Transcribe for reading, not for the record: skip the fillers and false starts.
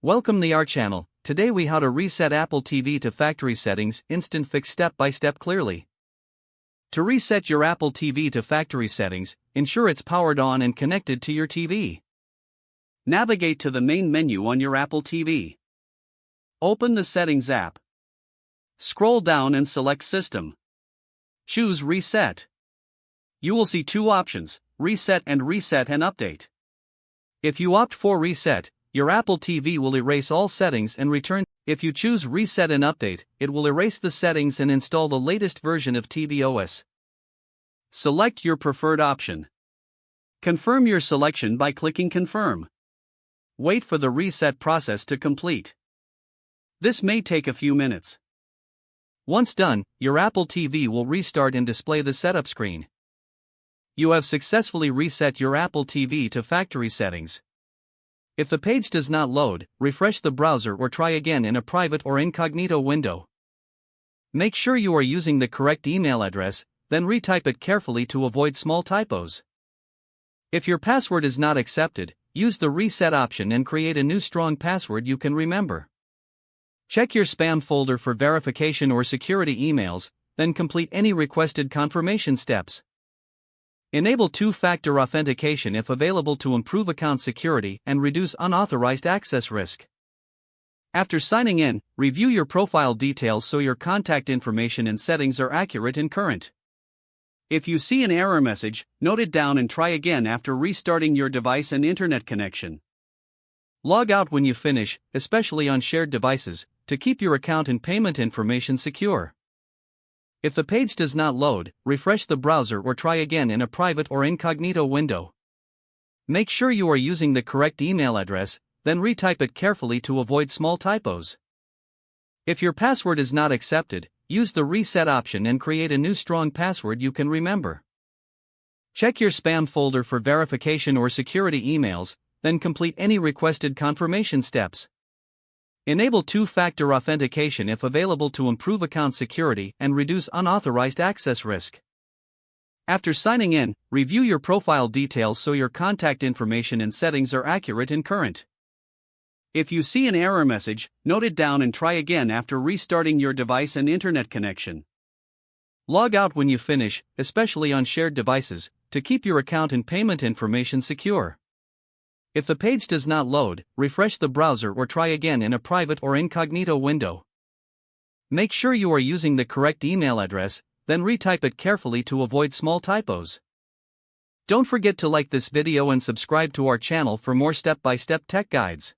Welcome to our channel. Today we how to reset Apple TV to factory settings, instant fix step by step clearly. To reset your Apple TV to factory settings, ensure it's powered on and connected to your TV. Navigate to the main menu on your Apple TV. Open the Settings app. Scroll down and select System. Choose Reset. You will see two options, Reset and Update. If you opt for Reset, your Apple TV will erase all settings and return. If you choose Reset and Update, it will erase the settings and install the latest version of tvOS. Select your preferred option. Confirm your selection by clicking Confirm. Wait for the reset process to complete. This may take a few minutes. Once done, your Apple TV will restart and display the setup screen. You have successfully reset your Apple TV to factory settings. If the page does not load, refresh the browser or try again in a private or incognito window. Make sure you are using the correct email address, then retype it carefully to avoid small typos. If your password is not accepted, use the reset option and create a new strong password you can remember. Check your spam folder for verification or security emails, then complete any requested confirmation steps. Enable two-factor authentication if available to improve account security and reduce unauthorized access risk. After signing in, review your profile details so your contact information and settings are accurate and current. If you see an error message, note it down and try again after restarting your device and internet connection. Log out when you finish, especially on shared devices, to keep your account and payment information secure. If the page does not load, refresh the browser or try again in a private or incognito window. Make sure you are using the correct email address, then retype it carefully to avoid small typos. If your password is not accepted, use the reset option and create a new strong password you can remember. Check your spam folder for verification or security emails, then complete any requested confirmation steps. Enable two-factor authentication if available to improve account security and reduce unauthorized access risk. After signing in, review your profile details so your contact information and settings are accurate and current. If you see an error message, note it down and try again after restarting your device and internet connection. Log out when you finish, especially on shared devices, to keep your account and payment information secure. If the page does not load, refresh the browser or try again in a private or incognito window. Make sure you are using the correct email address, then retype it carefully to avoid small typos. Don't forget to like this video and subscribe to our channel for more step-by-step tech guides.